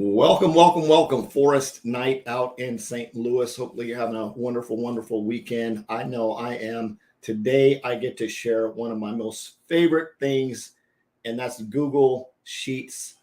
Welcome, welcome, welcome. Forest night out in St. Louis. Hopefully, you're having a wonderful, wonderful weekend. I know I am. Today, I get to share one of my most favorite things, and that's Google Sheets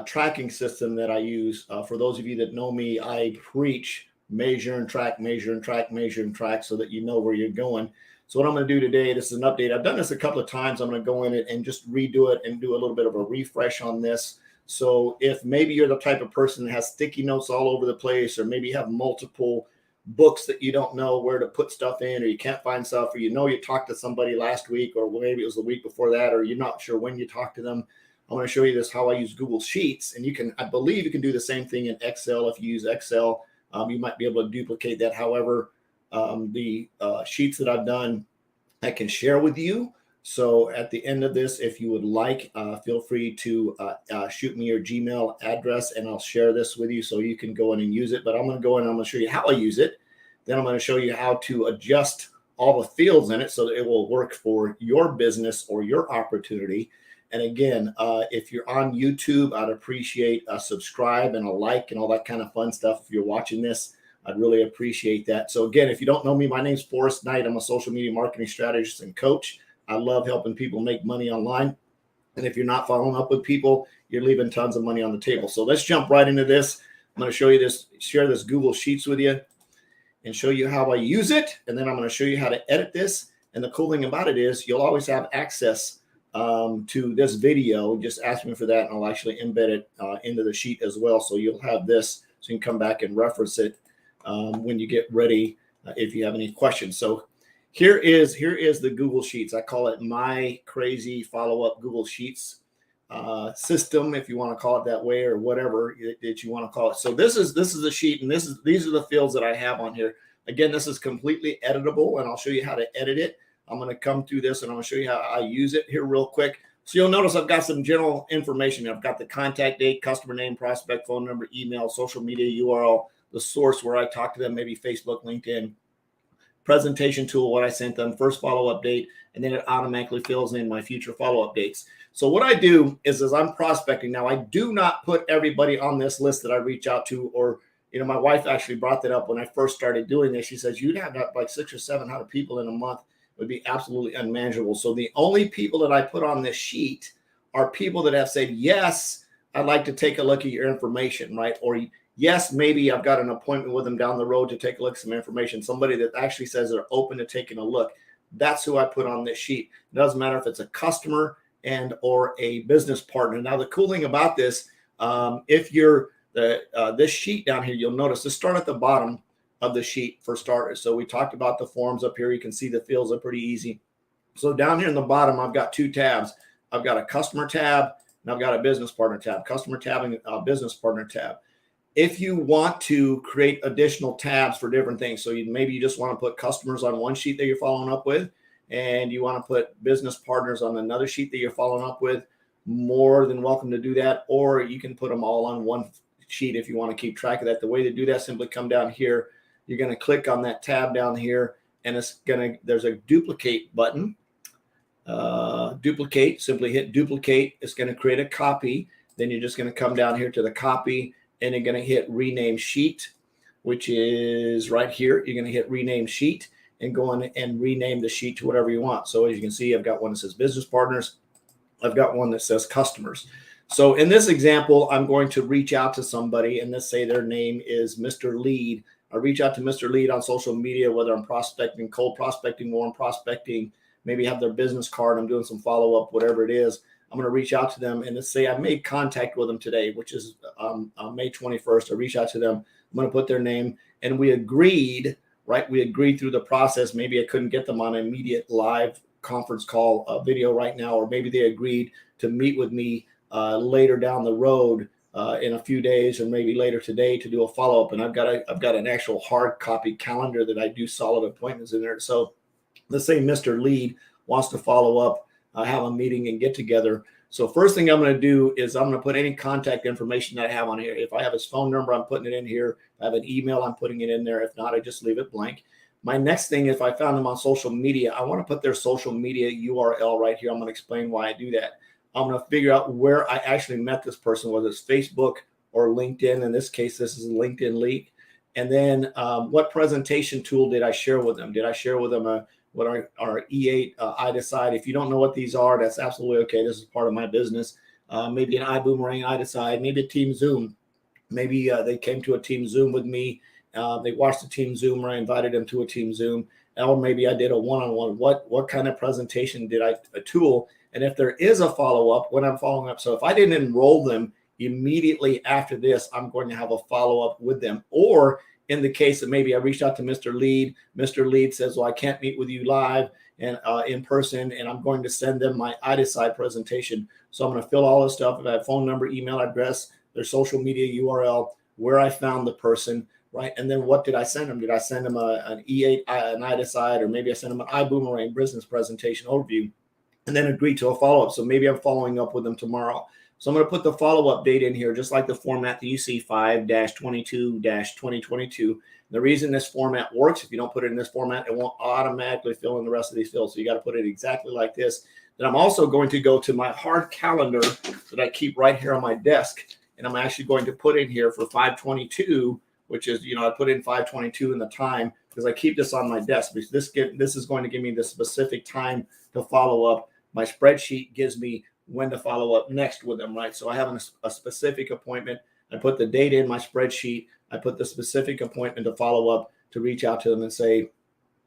tracking system that I use. For those of you that know me, I preach measure and track, measure and track, measure and track so that you know where you're going. So, what I'm going to do today, this is an update. I've done this a couple of times. I'm going to go in it and just redo it and do a little bit of a refresh on this. So if maybe you're the type of person that has sticky notes all over the place, or maybe you have multiple books that you don't know where to put stuff in, or you can't find stuff, or you talked to somebody last week, or maybe it was the week before that, or you're not sure when you talked to them, I want to show you this, how I use Google Sheets. And I believe you can do the same thing in Excel. If you use Excel, you might be able to duplicate that. However, the sheets that I've done, I can share with you. So at the end of this, if you would like, feel free to shoot me your Gmail address, and I'll share this with you so you can go in and use it. But I'm going to go in and I'm going to show you how I use it. Then I'm going to show you how to adjust all the fields in it so that it will work for your business or your opportunity. And again, if you're on YouTube, I'd appreciate a subscribe and a like and all that kind of fun stuff. If you're watching this, I'd really appreciate that. So again, if you don't know me, my name's Forrest Knight. I'm a social media marketing strategist and coach. I love helping people make money online. And if you're not following up with people, you're leaving tons of money on the table. So let's jump right into this. I'm going to show you this, share this Google Sheets with you and show you how I use it. And then I'm going to show you how to edit this. And the cool thing about it is you'll always have access to this video. Just ask me for that, and I'll actually embed it into the sheet as well. So you'll have this so you can come back and reference it when you get ready if you have any questions. So here is the Google Sheets. I call it my crazy follow-up Google Sheets system, if you want to call it that way, or whatever that you want to call it. So this is a sheet, and these are the fields that I have on here. Again, this is completely editable, and I'll show you how to edit it. I'm going to come through this, and I'm going to show you how I use it here real quick. So you'll notice I've got some general information. I've got the contact date, customer name, prospect, phone number, email, social media URL, the source where I talk to them, maybe Facebook, LinkedIn, presentation tool, what I sent them, first follow-up date, and then it automatically fills in my future follow-up dates. So what I do is as I'm prospecting now, I do not put everybody on this list that I reach out to, or, my wife actually brought that up when I first started doing this. She says, you'd have like 600 or 700 people in a month. It would be absolutely unmanageable. So the only people that I put on this sheet are people that have said, yes, I'd like to take a look at your information, right? Or yes, maybe I've got an appointment with them down the road to take a look at some information. Somebody that actually says they're open to taking a look. That's who I put on this sheet. It doesn't matter if it's a customer and or a business partner. Now, the cool thing about this, if you're this sheet down here, you'll notice to start at the bottom of the sheet for starters. So we talked about the forms up here. You can see the fields are pretty easy. So down here in the bottom, I've got two tabs. I've got a customer tab and I've got a business partner tab. Customer tab and a business partner tab. If you want to create additional tabs for different things, so maybe you just want to put customers on one sheet that you're following up with, and you want to put business partners on another sheet that you're following up with, more than welcome to do that. Or you can put them all on one sheet if you want to keep track of that. The way to do that, simply come down here. You're going to click on that tab down here, and there's a duplicate button. Duplicate, simply hit duplicate. It's going to create a copy. Then you're just going to come down here to the copy, and you're going to hit rename sheet, which is right here. You're going to hit rename sheet and go on and rename the sheet to whatever you want. So as you can see, I've got one that says business partners. I've got one that says customers. So in this example, I'm going to reach out to somebody, and let's say their name is Mr. Lead. I reach out to Mr. Lead on social media, whether I'm prospecting, cold prospecting, warm prospecting, maybe have their business card, I'm doing some follow-up, whatever it is. I'm going to reach out to them, and let's say I made contact with them today, which is May 21st. I reach out to them. I'm going to put their name, and we agreed, right? We agreed through the process. Maybe I couldn't get them on an immediate live conference call video right now, or maybe they agreed to meet with me later down the road in a few days, or maybe later today to do a follow-up. And I've got an actual hard copy calendar that I do solid appointments in there. So let's say Mr. Lead wants to follow up, have a meeting and get together. So first thing I'm going to do is I'm going to put any contact information that I have on here. If I have his phone number, I'm putting it in here. If I have an email, I'm putting it in there. If not, I just leave it blank. My next thing, if I found them on social media, I want to put their social media URL right here. I'm going to explain why I do that. I'm going to figure out where I actually met this person, whether it's Facebook or LinkedIn. In this case, this is a LinkedIn leak. And then what presentation tool did I share with them? Did I share with them what our E8 iDecide? If you don't know what these are, that's absolutely okay. This is part of my business. Maybe an Ibuumerang iDecide, maybe a Team Zoom. Maybe they came to a Team Zoom with me. They watched a Team Zoom, or I invited them to a Team Zoom. Or maybe I did a one-on-one. What kind of presentation did a tool? And if there is a follow-up, when I'm following up, so if I didn't enroll them immediately after this, I'm going to have a follow-up with them. Or in the case that maybe I reached out to Mr. Lead says, well, I can't meet with you live and in person, and I'm going to send them my iDecide presentation. So I'm going to fill all this stuff. If I have phone number, email address, their social media URL, where I found the person, right? And then what did I send them? Did I send them an E8, an iDecide, or maybe I sent them an Ibuumerang business presentation overview, and then agree to a follow-up? So maybe I'm following up with them tomorrow. So I'm going to put the follow-up date in here, just like the format that you see, 5-22-2022. The reason this format works, if you don't put it in this format, it won't automatically fill in the rest of these fields. So you got to put it exactly like this. Then I'm also going to go to my hard calendar that I keep right here on my desk. And I'm actually going to put in here for 5/22, which is, I put in 5/22 in the time because I keep this on my desk, because this is going to give me the specific time to follow up. My spreadsheet gives me when to follow up next with them, right? So I have a specific appointment. I put the date in my spreadsheet. I put the specific appointment to follow up, to reach out to them and say,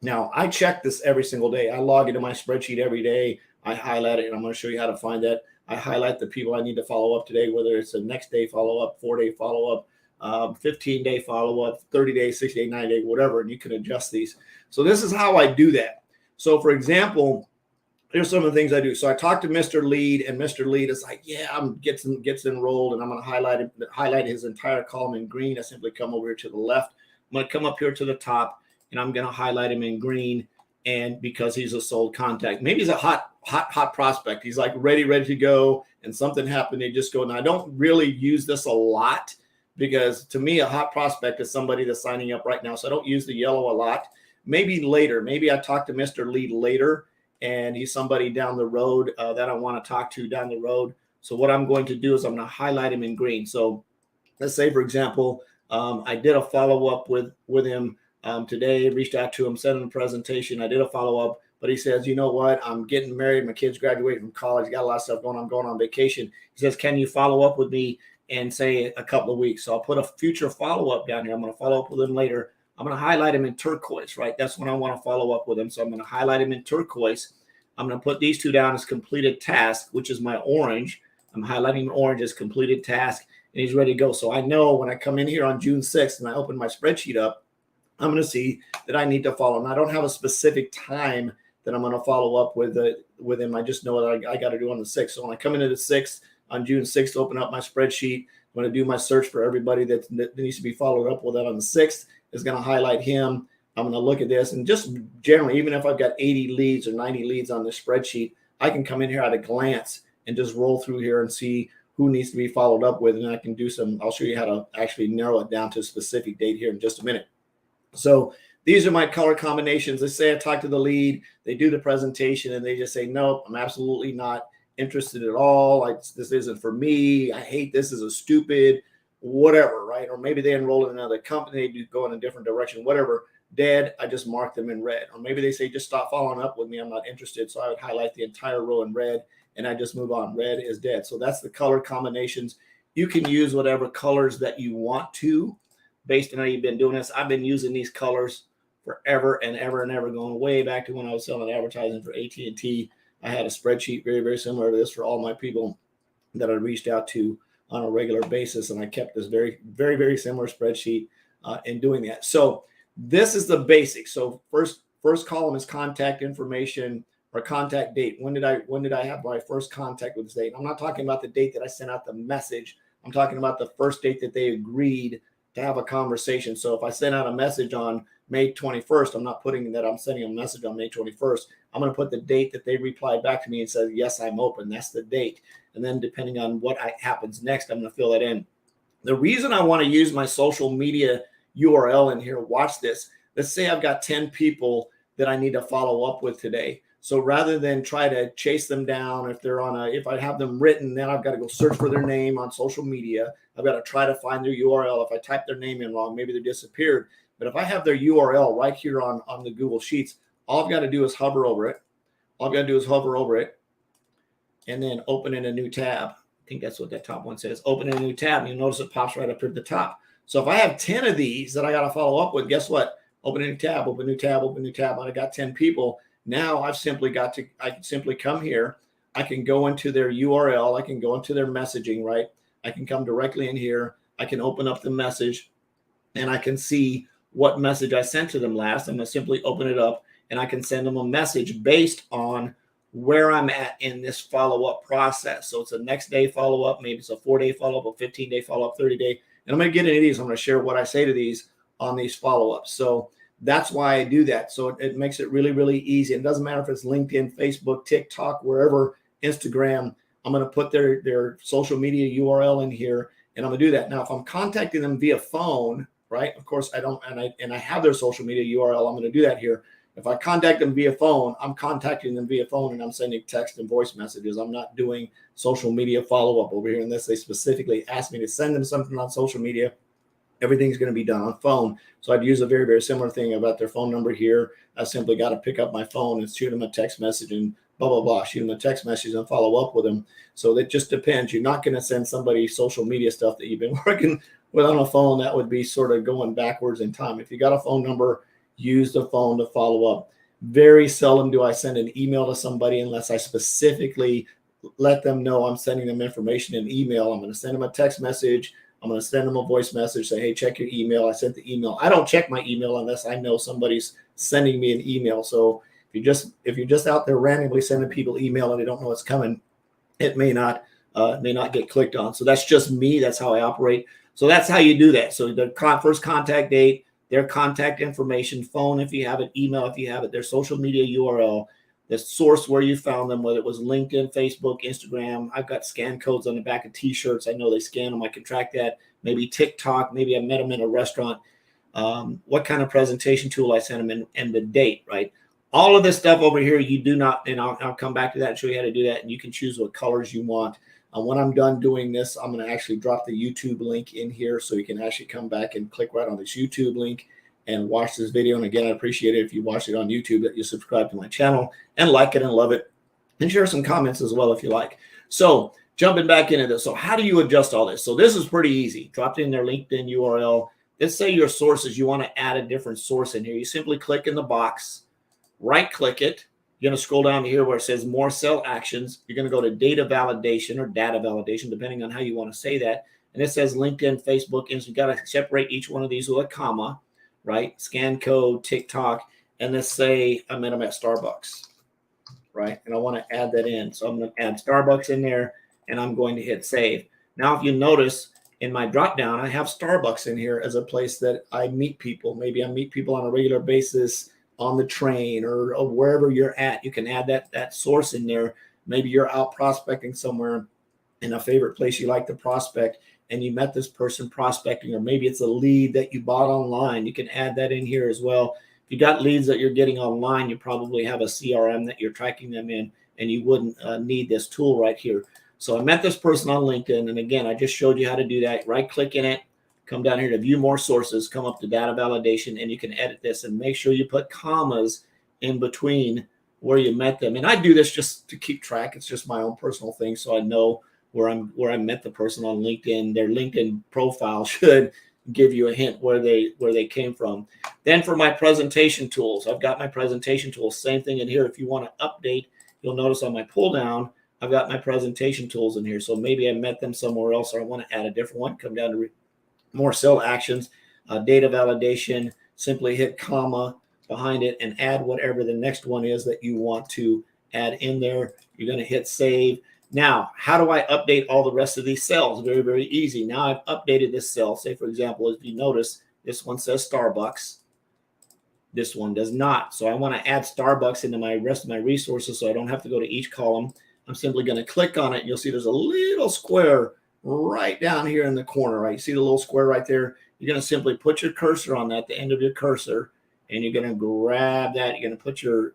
now I check this every single day. I log into my spreadsheet every day. I highlight it, and I'm going to show you how to find that. I highlight the people I need to follow up today, whether it's a next day follow-up, 4-day follow-up, 15-day follow-up, 30-day, 60-day, 90-day, whatever, and you can adjust these. So this is how I do that. So for example, here's some of the things I do. So I talked to Mr. Lead, and Mr. Lead is like, yeah, gets enrolled, and I'm going to highlight his entire column in green. I simply come over here to the left. I'm going to come up here to the top, and I'm going to highlight him in green. And because he's a sold contact, maybe he's a hot prospect. He's like ready to go, and something happened. They just go. Now I don't really use this a lot, because to me, a hot prospect is somebody that's signing up right now. So I don't use the yellow a lot. Maybe later. Maybe I talk to Mr. Lead later, and he's somebody down the road that I want to talk to down the road. So what I'm going to do is I'm going to highlight him in green. So let's say, for example, I did a follow-up with him today, reached out to him, sent him a presentation. I did a follow-up, but he says, you know what? I'm getting married. My kids graduating from college. Got a lot of stuff going on. I'm going on vacation. He says, can you follow up with me in, say, a couple of weeks? So I'll put a future follow-up down here. I'm going to follow up with him later. I'm going to highlight him in turquoise, right? That's when I want to follow up with him. So I'm going to highlight him in turquoise. I'm going to put these two down as completed task, which is my orange. I'm highlighting orange as completed task, and he's ready to go. So I know when I come in here on June 6th and I open my spreadsheet up, I'm going to see that I need to follow him. I don't have a specific time that I'm going to follow up with him. I just know that I got to do on the 6th. So when I come into the 6th, on June 6th, open up my spreadsheet, I'm going to do my search for everybody that needs to be followed up with. That on the 6th is going to highlight him. I'm going to look at this, and just generally, even if I've got 80 leads or 90 leads on this spreadsheet, I can come in here at a glance and just roll through here and see who needs to be followed up with. And I can do I'll show you how to actually narrow it down to a specific date here in just a minute. So these are my color combinations. Let's say I talk to the lead, they do the presentation, and they just say, nope, I'm absolutely not interested at all. This isn't for me. I hate this. Is a stupid, whatever, right? Or maybe they enroll in another company, they go in a different direction, whatever. Dead, I just mark them in red. Or maybe they say, just stop following up with me. I'm not interested. So I would highlight the entire row in red, and I just move on. Red is dead. So that's the color combinations. You can use whatever colors that you want to, based on how you've been doing this. I've been using these colors forever and ever and ever, going way back to when I was selling advertising for AT&T. I had a spreadsheet very, very similar to this for all my people that I reached out to on a regular basis. And I kept this very, very, very similar spreadsheet in doing that. So this is the basics. So first column is contact information or contact date. When did I have my first contact with this date? I'm not talking about the date that I sent out the message. I'm talking about the first date that they agreed to have a conversation. So if I send out a message on May 21st, I'm not putting that I'm sending a message on May 21st. I'm going to put the date that they replied back to me and said, yes, I'm open. That's the date. And then depending on what happens next, I'm going to fill that in. The reason I want to use my social media URL in here, watch this. Let's say I've got 10 people that I need to follow up with today. So rather than try to chase them down, if I have them written, then I've got to go search for their name on social media. I've got to try to find their URL. If I type their name in wrong, maybe they disappeared. But if I have their URL right here on the Google Sheets, all I've got to do is hover over it. And then open in a new tab. I think that's what that top one says. Open in a new tab. And you'll notice it pops right up here at the top. So if I have 10 of these that I got to follow up with, guess what? Open a new tab, open a new tab, open a new tab. I got 10 people. Now I can simply come here. I can go into their URL. I can go into their messaging, right? I can come directly in here. I can open up the message and I can see what message I sent to them last. I'm going to simply open it up and I can send them a message based on where I'm at in this follow-up process. So it's a next day follow-up. Maybe it's a 4-day follow-up, a 15-day follow-up, 30-day. And I'm going to get into these. I'm going to share what I say to these on these follow-ups. So that's why I do that. So it makes it really, really easy. It doesn't matter if it's LinkedIn, Facebook, TikTok, wherever, Instagram. I'm going to put their social media URL in here, and I'm going to do that. Now, if I'm contacting them via phone, right? Of course, I don't, and I have their social media URL. I'm going to do that here. If I contact them via phone, I'm contacting them via phone, and I'm sending text and voice messages. I'm not doing social media follow-up over here unless they specifically ask me to send them something on social media. Everything's going to be done on phone. So I'd use a very, very similar thing about their phone number here. I simply got to pick up my phone and shoot them a text message and blah, blah, blah, shoot them a text message and follow up with them. So that just depends. You're not going to send somebody social media stuff that you've been working with on a phone. That would be sort of going backwards in time. If you got a phone number, use the phone to follow up. Very seldom do I send an email to somebody unless I specifically let them know I'm sending them information in email. I'm going to send them a text message. I'm going to send them a voice message, say, hey, check your email. I sent the email. I don't check my email unless I know somebody's sending me an email. So if you're just out there randomly sending people email and they don't know what's coming, it may not get clicked on. So that's just me. That's how I operate. So that's how you do that. So the first contact date, their contact information, phone if you have it, email if you have it, their social media URL, the source where you found them, whether it was LinkedIn, Facebook, Instagram. I've got scan codes on the back of T-shirts. I know they scan them. I can track that. Maybe TikTok. Maybe I met them in a restaurant. What kind of presentation tool I sent them in, and the date, right? All of this stuff over here, you do not, and I'll come back to that and show you how to do that. And you can choose what colors you want. When I'm done doing this, I'm going to actually drop the YouTube link in here so you can actually come back and click right on this YouTube link and watch this video. And again, I appreciate it if you watch it on YouTube, that you subscribe to my channel and like it and love it, and share some comments as well if you like. So jumping back into this. So how do you adjust all this? So this is pretty easy. Dropped in their LinkedIn URL. Let's say your sources, you want to add a different source in here. You simply click in the box, right click it. You're going to scroll down to here where it says more cell actions. You're going to go to data validation or data validation, depending on how you want to say that. And it says LinkedIn, Facebook, and so you got to separate each one of these with a comma, right? Scan code, TikTok, and let's say I met them at Starbucks, right? And I want to add that in. So I'm going to add Starbucks in there, and I'm going to hit save. Now, if you notice in my drop down, I have Starbucks in here as a place that I meet people. Maybe I meet people on a regular basis on the train or wherever you're at. You can add that source in there. Maybe you're out prospecting somewhere in a favorite place you like to prospect, and you met this person prospecting, or maybe it's a lead that you bought online. You can add that in here as well. If you got leads that you're getting online, you probably have a CRM that you're tracking them in, and you wouldn't need this tool right here. So I met this person on LinkedIn, and again, I just showed you how to do that. Right click in it, come down here to view more sources, come up to data validation, and you can edit this and make sure you put commas in between where you met them. And I do this just to keep track. It's just my own personal thing, so I know where I met the person on LinkedIn. Their LinkedIn profile should give you a hint where they came from. Then for my presentation tools, I've got my presentation tools. Same thing in here. If you want to update, you'll notice on my pull down, I've got my presentation tools in here. So maybe I met them somewhere else, or I want to add a different one. Come down to more cell actions, data validation, simply hit comma behind it and add whatever the next one is that you want to add in there. You're going to hit save. Now, how do I update all the rest of these cells? Very, very easy. Now I've updated this cell. Say, for example, if you notice, this one says Starbucks. This one does not. So I want to add Starbucks into my rest of my resources so I don't have to go to each column. I'm simply going to click on it. And you'll see there's a little square right down here in the corner, right? You see the little square right there? You're going to simply put your cursor on that, the end of your cursor, and you're going to grab that. You're going to put your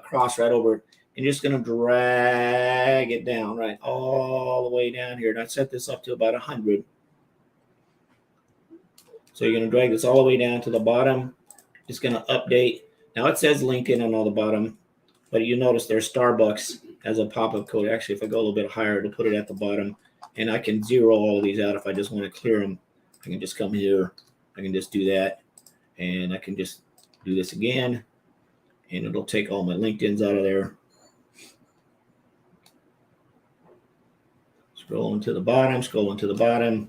cross right over it, and you're just going to drag it down, right, all the way down here. And I set this up to about 100. So you're going to drag this all the way down to the bottom. It's going to update. Now it says LinkedIn on the bottom, but you notice there's Starbucks as a pop-up code. Actually, if I go a little bit higher to put it at the bottom, and I can zero all of these out if I just want to clear them. I can just come here. I can just do that, and I can just do this again, and it'll take all my LinkedIn's out of there. Scrolling to the bottom,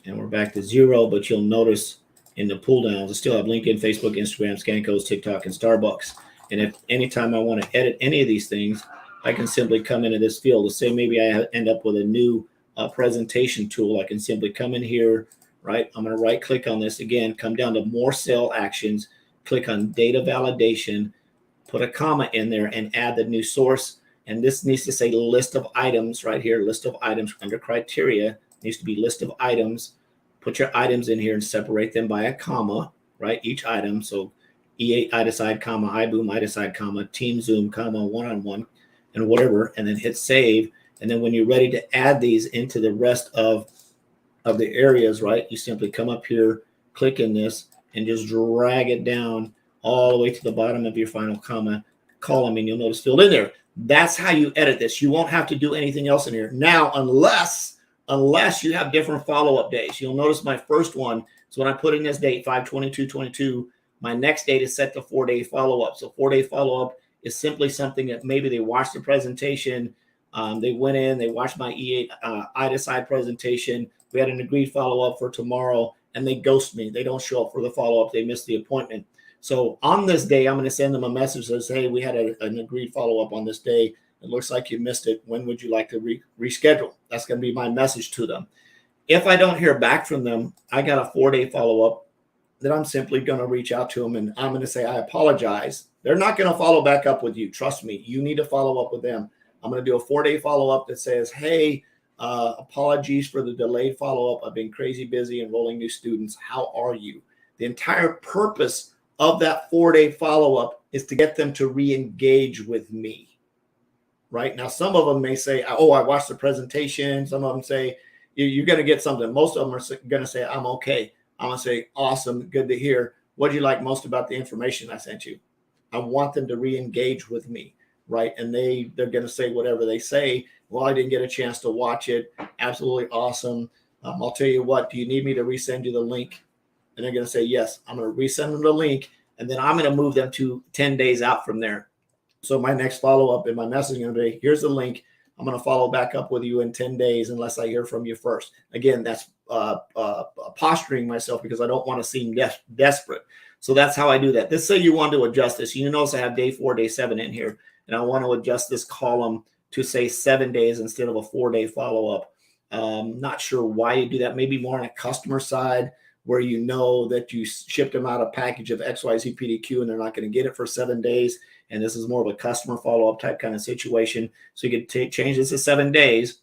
and we're back to 0, but you'll notice in the pull downs, I still have LinkedIn, Facebook, Instagram, Scancodes, TikTok, and Starbucks. And if anytime I want to edit any of these things, I can simply come into this field. Let's say maybe I end up with a new presentation tool. I can simply come in here, right? I'm going to right click on this again, come down to more cell actions, click on data validation, put a comma in there and add the new source. And this needs to say list of items right here, list of items under criteria. It needs to be list of items. Put your items in here and separate them by a comma, right? Each item. So E8 iDecide, comma, iBoom iDecide, comma, Team Zoom, comma, one-on-one, and whatever, and then hit save. And then when you're ready to add these into the rest of the areas, right, you simply come up here, click in this, and just drag it down all the way to the bottom of your final column, and you'll notice filled in there. That's how you edit this. You won't have to do anything else in here. Now, unless you have different follow-up days. You'll notice my first one is when I put in this date, 5/22/22, my next date is set to 4-day follow-up. So 4-day follow-up is simply something that maybe they watched the presentation, they went in, they watched my E8 iDecide presentation, we had an agreed follow-up for tomorrow, and they ghost me. They don't show up for the follow-up. They missed the appointment. So on this day, I'm going to send them a message that says, hey, we had an agreed follow-up on this day. It looks like you missed it. When would you like to reschedule? That's going to be my message to them. If I don't hear back from them, I got a 4-day follow-up that I'm simply going to reach out to them, and I'm going to say, I apologize. They're not going to follow back up with you. Trust me. You need to follow up with them. I'm going to do a 4-day follow-up that says, hey, apologies for the delayed follow-up. I've been crazy busy enrolling new students. How are you? The entire purpose of that 4-day follow-up is to get them to re-engage with me. Right now, some of them may say, oh, I watched the presentation. Some of them say, you're going to get something. Most of them are going to say, I'm okay. I'm going to say, awesome, good to hear. What do you like most about the information I sent you? I want them to re-engage with me, right? And they're going to say whatever they say. Well, I didn't get a chance to watch it. Absolutely awesome. I'll tell you what, do you need me to resend you the link? And they're going to say, yes. I'm going to resend them the link, and then I'm going to move them to 10 days out from there. So my next follow-up in my message is going to be, here's the link. I'm going to follow back up with you in 10 days unless I hear from you first. Again, that's posturing myself because I don't want to seem desperate. So that's how I do that. Let's say you want to adjust this. You notice I have day 4, day 7 in here, and I want to adjust this column to say 7 days instead of a 4-day follow-up. Not sure why you do that. Maybe more on a customer side where you know that you shipped them out a package of XYZ PDQ and they're not going to get it for 7 days. And this is more of a customer follow-up type kind of situation. So you can change this to 7 days.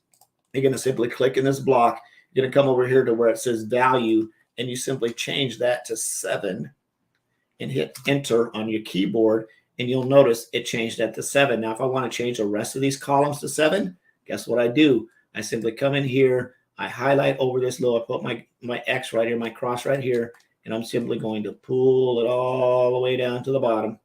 You're going to simply click in this block. You're going to come over here to where it says value, and you simply change that to 7 and hit enter on your keyboard. And you'll notice it changed that to 7. Now, if I want to change the rest of these columns to 7, guess what I do? I simply come in here. I highlight over this little, I put my X right here, my cross right here, and I'm simply going to pull it all the way down to the bottom.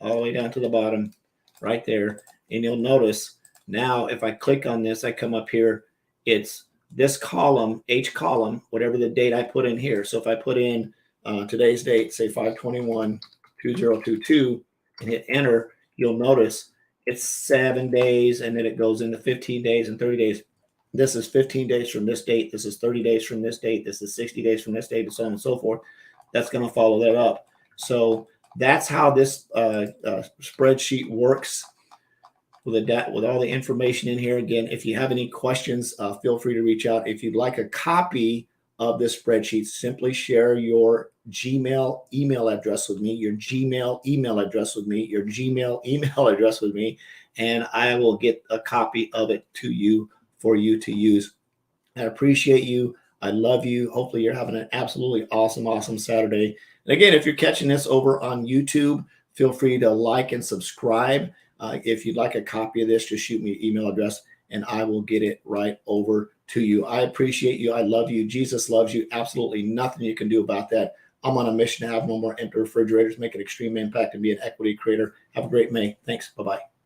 All the way down to the bottom right there. And you'll notice now if I click on this, I come up here, it's this column, H column, whatever the date I put in here. So if I put in today's date, say 5/21/2022, and hit enter, you'll notice it's 7 days, and then it goes into 15 days and 30 days. This is 15 days from this date. This is 30 days from this date. This is 60 days from this date, and so on and so forth. That's going to follow that up. So that's how this spreadsheet works with all the information in here. Again, if you have any questions, feel free to reach out. If you'd like a copy of this spreadsheet, simply share your Gmail email address with me, your Gmail email address with me, your Gmail email address with me, and I will get a copy of it to you for you to use. I appreciate you. I love you. Hopefully you're having an absolutely awesome, awesome Saturday. And again, if you're catching this over on YouTube, feel free to like and subscribe. If you'd like a copy of this, just shoot me an email address and I will get it right over to you. I appreciate you. I love you. Jesus loves you. Absolutely nothing you can do about that. I'm on a mission to have no more empty refrigerators, make an extreme impact, and be an equity creator. Have a great May. Thanks. Bye-bye.